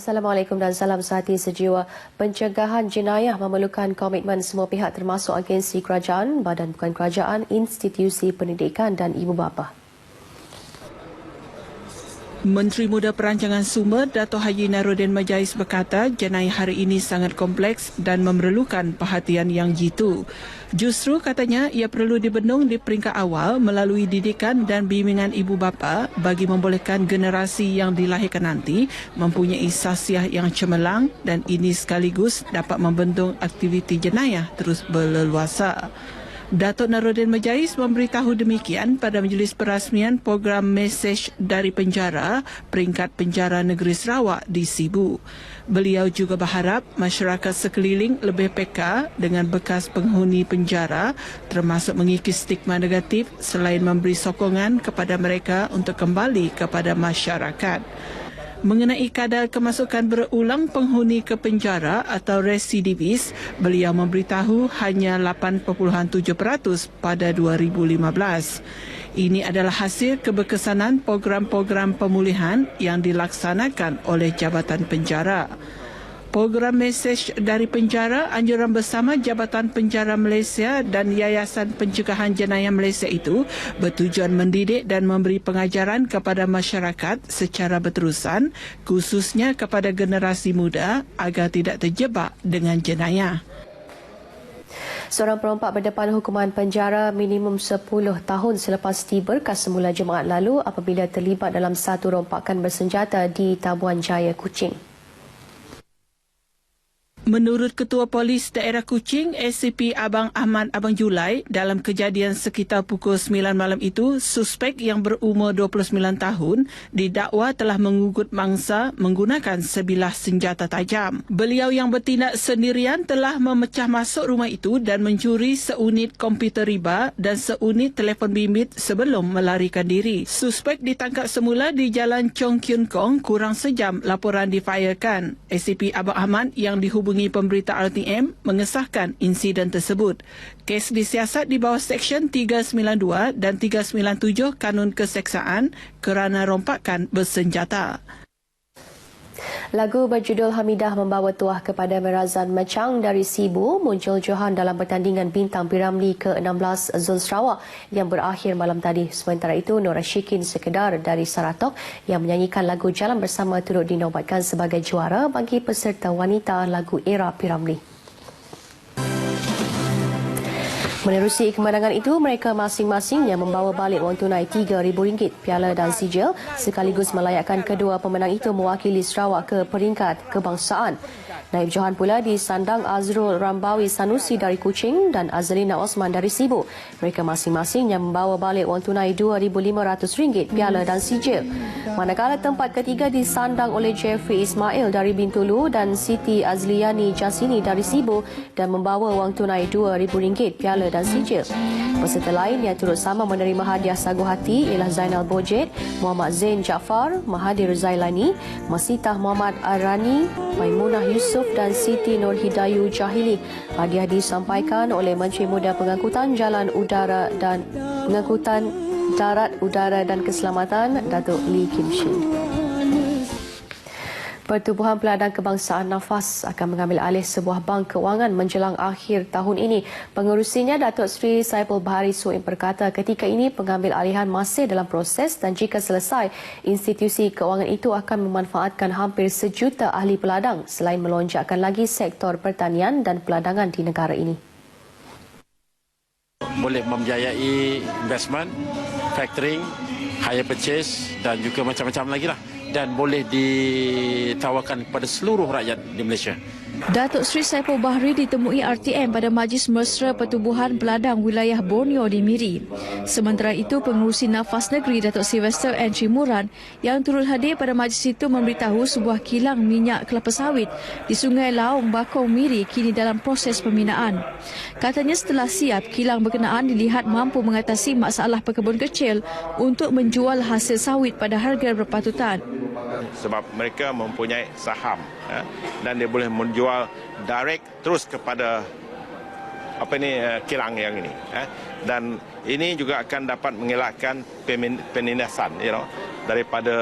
Assalamualaikum dan salam sehati sejiwa. Pencegahan jenayah memerlukan komitmen semua pihak termasuk agensi kerajaan, badan bukan kerajaan, institusi pendidikan dan ibu bapa. Menteri Muda Perancangan Sumber Dato' Haji Naruddin Majais berkata jenayah hari ini sangat kompleks dan memerlukan perhatian yang jitu. Justru katanya ia perlu dibendung di peringkat awal melalui didikan dan bimbingan ibu bapa bagi membolehkan generasi yang dilahirkan nanti mempunyai sasiah yang cemerlang dan ini sekaligus dapat membendung aktiviti jenayah terus berleluasa. Datuk Naruddin Majais memberitahu demikian pada majlis perasmian program Mesej dari Penjara peringkat Penjara Negeri Sarawak di Sibu. Beliau juga berharap masyarakat sekeliling lebih peka dengan bekas penghuni penjara termasuk mengikis stigma negatif selain memberi sokongan kepada mereka untuk kembali kepada masyarakat. Mengenai kadar kemasukan berulang penghuni ke penjara atau residivis, beliau memberitahu hanya 8.7% pada 2015. Ini adalah hasil keberkesanan program-program pemulihan yang dilaksanakan oleh Jabatan Penjara. Program Mesej dari Penjara anjuran bersama Jabatan Penjara Malaysia dan Yayasan Pencegahan Jenayah Malaysia itu bertujuan mendidik dan memberi pengajaran kepada masyarakat secara berterusan, khususnya kepada generasi muda agar tidak terjebak dengan jenayah. Seorang perompak berdepan hukuman penjara minimum 10 tahun selepas tiba ke semula Jumaat lalu apabila terlibat dalam satu rompakan bersenjata di Tabuan Jaya, Kuching. Menurut Ketua Polis Daerah Kuching, ACP Abang Ahmad Abang Julai, dalam kejadian sekitar pukul 9 malam itu, suspek yang berumur 29 tahun didakwa telah mengugut mangsa menggunakan sebilah senjata tajam. Beliau yang bertindak sendirian telah memecah masuk rumah itu dan mencuri seunit komputer riba dan seunit telefon bimbit sebelum melarikan diri. Suspek ditangkap semula di Jalan Chong Kyun Kong kurang sejam laporan difailkan. ACP Abang Ahmad yang dihubungi pemberita RTM mengesahkan insiden tersebut. Kes disiasat di bawah Seksyen 392 dan 397 Kanun Keseksaan kerana rompakan bersenjata. Lagu berjudul Hamidah membawa tuah kepada Merazan Machang dari Sibu muncul Johan dalam pertandingan Bintang Piramli ke-16 Zon Sarawak yang berakhir malam tadi. Sementara itu, Nora Syikin Sekedar dari Saratok yang menyanyikan lagu Jalan Bersama turut dinobatkan sebagai juara bagi peserta wanita lagu era Piramli. Menerusi kemenangan itu, mereka masing-masingnya membawa balik wang tunai RM3,000, piala dan sijil sekaligus melayakkan kedua pemenang itu mewakili Sarawak ke peringkat kebangsaan. Naib Johan pula disandang Azrul Rambawi Sanusi dari Kuching dan Azrina Osman dari Sibu. Mereka masing-masingnya membawa balik wang tunai RM2,500, piala dan sijil. Manakala tempat ketiga disandang oleh Jeffrey Ismail dari Bintulu dan Siti Azliani Jasini dari Sibu dan membawa wang tunai RM2,000, piala dan sijil. Peserta lain yang turut sama menerima hadiah sagu hati ialah Zainal Bojed, Muhammad Zain Jaafar, Mahathir Zailani, Masitah Muhammad Arani, Maimunah Yusof dan Siti Nur Hidayu Jahili. Hadiah disampaikan oleh Menteri Muda Pengangkutan Jalan Udara dan Pengangkutan Darat, Udara dan Keselamatan, Datuk Lee Kim Shin. Pertubuhan Peladang Kebangsaan Nafas akan mengambil alih sebuah bank kewangan menjelang akhir tahun ini. Pengurusinya, Datuk Seri Saiful Bahari Suim berkata ketika ini pengambil alihan masih dalam proses dan jika selesai, institusi kewangan itu akan memanfaatkan hampir 1 juta ahli peladang selain melonjakkan lagi sektor pertanian dan peladangan di negara ini. Boleh membiayai investment, factoring, hire purchase dan juga macam-macam lagi lah. Dan boleh ditawarkan kepada seluruh rakyat di Malaysia. Datuk Seri Saiful Bahri ditemui RTM pada Majlis Mesra Pertubuhan Peladang Wilayah Borneo di Miri. Sementara itu, Pengerusi Nafas Negeri Datuk Sylvester Entry Muran yang turut hadir pada majlis itu memberitahu sebuah kilang minyak kelapa sawit di Sungai Laung Bakong Miri kini dalam proses pembinaan. Katanya setelah siap, kilang berkenaan dilihat mampu mengatasi masalah pekebun kecil untuk menjual hasil sawit pada harga berpatutan. Sebab mereka mempunyai saham dan dia boleh menjual direct terus kepada kilang yang ini dan ini juga akan dapat mengelakkan penindasan daripada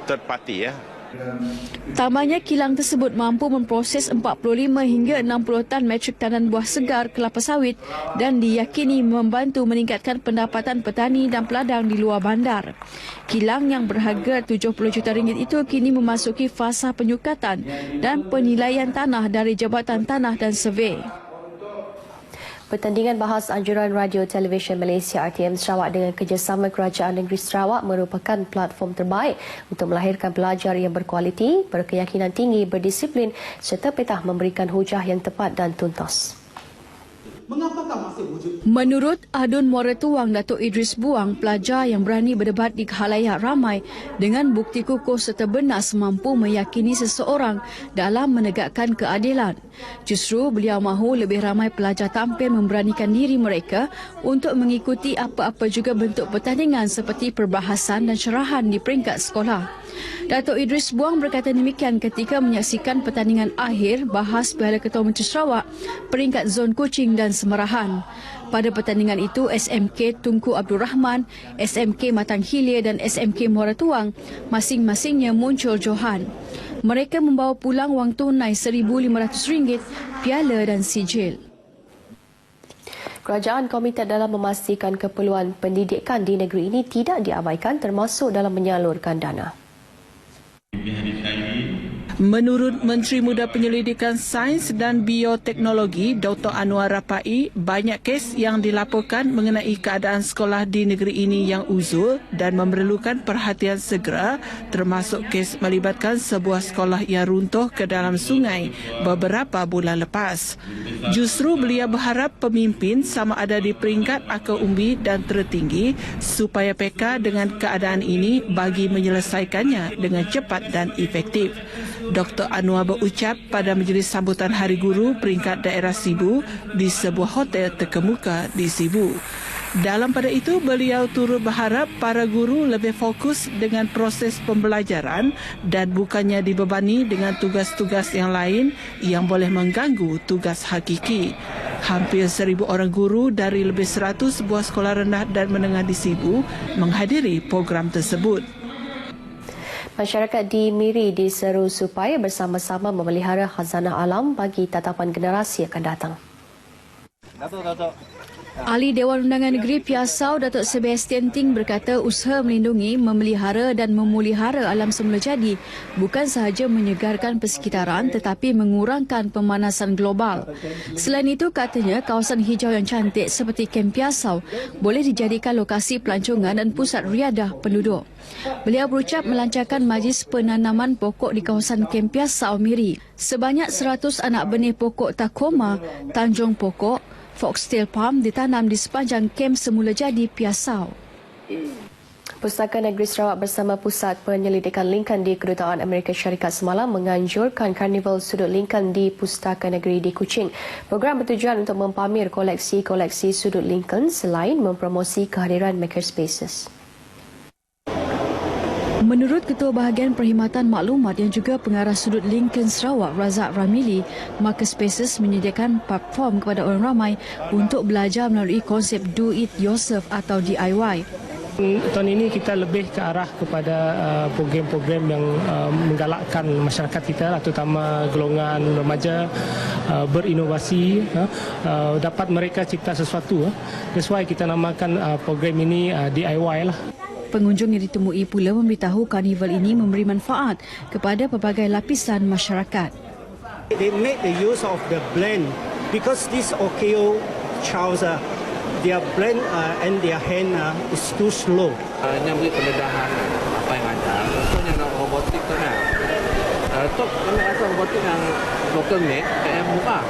third party Tambahnya, kilang tersebut mampu memproses 45 hingga 60 tan metrik tanan buah segar kelapa sawit dan diyakini membantu meningkatkan pendapatan petani dan peladang di luar bandar. Kilang yang berharga 70 juta ringgit itu kini memasuki fasa penyukatan dan penilaian tanah dari Jabatan Tanah dan Survey. Pertandingan bahas anjuran Radio Televisyen Malaysia RTM Sarawak dengan kerjasama Kerajaan Negeri Sarawak merupakan platform terbaik untuk melahirkan pelajar yang berkualiti, berkeyakinan tinggi, berdisiplin serta petah memberikan hujah yang tepat dan tuntas. Menurut Adun Muara Tuang Datuk Idris Buang, pelajar yang berani berdebat di khalayak ramai dengan bukti kukuh serta bernas mampu meyakini seseorang dalam menegakkan keadilan. Justru beliau mahu lebih ramai pelajar tampil memberanikan diri mereka untuk mengikuti apa-apa juga bentuk pertandingan seperti perbahasan dan syarahan di peringkat sekolah. Datuk Idris Buang berkata demikian ketika menyaksikan pertandingan akhir bahas Piala Ketua Menteri Sarawak peringkat zon Kuching dan Semerahan. Pada pertandingan itu, SMK Tunku Abdul Rahman, SMK Matang Hilir dan SMK Muara Tuang masing-masingnya muncul johan. Mereka membawa pulang wang tunai RM1,500, piala dan sijil. Kerajaan komited dalam memastikan keperluan pendidikan di negeri ini tidak diabaikan termasuk dalam menyalurkan dana. Menurut Menteri Muda Penyelidikan Sains dan Bioteknologi Dr. Anwar Rapai, banyak kes yang dilaporkan mengenai keadaan sekolah di negeri ini yang uzur dan memerlukan perhatian segera, termasuk kes melibatkan sebuah sekolah yang runtuh ke dalam sungai beberapa bulan lepas. Justru beliau berharap pemimpin sama ada di peringkat akar umbi dan tertinggi supaya peka dengan keadaan ini bagi menyelesaikannya dengan cepat dan efektif. Dr. Anwar berucap pada majlis sambutan Hari Guru peringkat daerah Sibu di sebuah hotel terkemuka di Sibu. Dalam pada itu, beliau turut berharap para guru lebih fokus dengan proses pembelajaran dan bukannya dibebani dengan tugas-tugas yang lain yang boleh mengganggu tugas hakiki. Hampir 1,000 orang guru dari lebih 100 sebuah sekolah rendah dan menengah di Sibu menghadiri program tersebut. Masyarakat di Miri diseru supaya bersama-sama memelihara khazanah alam bagi tatapan generasi akan datang. Ahli Dewan Undangan Negeri Piasau Datuk Sebastian Ting berkata usaha melindungi, memelihara dan memulihara alam semula jadi bukan sahaja menyegarkan persekitaran tetapi mengurangkan pemanasan global. Selain itu, katanya kawasan hijau yang cantik seperti Kem Piasau boleh dijadikan lokasi pelancongan dan pusat riadah penduduk. Beliau berucap melancarkan majlis penanaman pokok di kawasan Kem Piasau Miri. Sebanyak 100 anak benih pokok Takoma, Tanjung Pokok, Foxtail Palm ditanam di sepanjang kem semula jadi Piasau. Pustaka Negeri Sarawak bersama Pusat Penyelidikan Lincoln di Kedutaan Amerika Syarikat semalam menganjurkan Karnival Sudut Lincoln di Pustaka Negeri di Kuching. Program bertujuan untuk mempamer koleksi-koleksi sudut Lincoln selain mempromosi kehadiran makerspaces. Menurut Ketua Bahagian Perkhidmatan Maklumat yang juga pengarah sudut Lincoln Sarawak, Razak Ramili, Makerspaces menyediakan platform kepada orang ramai untuk belajar melalui konsep Do It Yourself atau DIY. Tahun ini kita lebih ke arah kepada program-program yang menggalakkan masyarakat kita, terutama golongan remaja berinovasi, dapat mereka cipta sesuatu. That's why kita namakan program ini DIY lah. Pengunjung yang ditemui pula memberitahu karnival ini memberi manfaat kepada pelbagai lapisan masyarakat. They make the use of the blend because this Okeo Charles, their blend and their hand is too slow. Yang beri pendedahan apa yang ada. Contohnya nak robotik tu kan. Tok kami rasa robotik yang local made yang murah.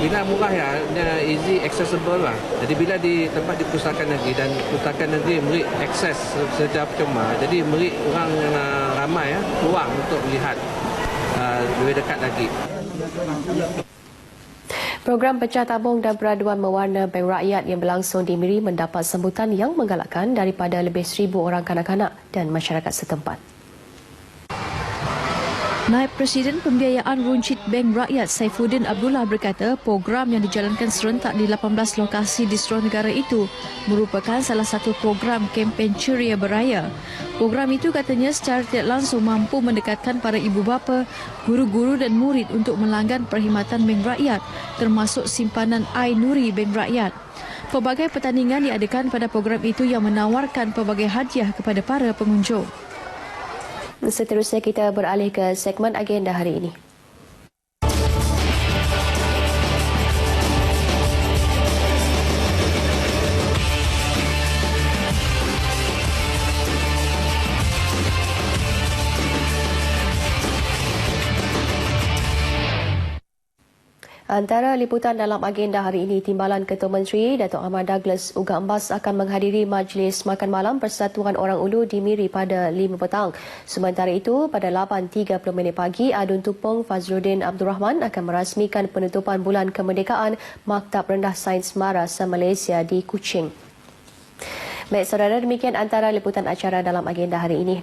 Bila murah ya, dia easy accessible lah. Jadi bila di tempat di Pustaka Negeri dan Pustaka Negeri beri akses secara percuma, jadi beri orang ramai peluang untuk melihat lebih dekat lagi. Program pecah tabung dan peraduan mewarna Bank Rakyat yang berlangsung di Miri mendapat sambutan yang menggalakkan daripada lebih 1,000 orang kanak-kanak dan masyarakat setempat. Naib Presiden Pembiayaan Runcit Bank Rakyat Saifuddin Abdullah berkata program yang dijalankan serentak di 18 lokasi di seluruh negara itu merupakan salah satu program kempen ceria beraya. Program itu katanya secara tidak langsung mampu mendekatkan para ibu bapa, guru-guru dan murid untuk melanggan perkhidmatan Bank Rakyat termasuk simpanan iNuri Bank Rakyat. Pelbagai pertandingan diadakan pada program itu yang menawarkan pelbagai hadiah kepada para pengunjung. Seterusnya kita beralih ke segmen agenda hari ini. Antara liputan dalam agenda hari ini, Timbalan Ketua Menteri Datuk Ahmad Douglas Uga Embas akan menghadiri majlis makan malam Persatuan Orang Ulu di Miri pada 5 petang. Sementara itu, pada 8.30 pagi, Adun Tupong Fazruddin Abdul Rahman akan merasmikan penutupan Bulan Kemerdekaan Maktab Rendah Sains Marasa Malaysia di Kuching. Baik saudara, demikian antara liputan acara dalam agenda hari ini.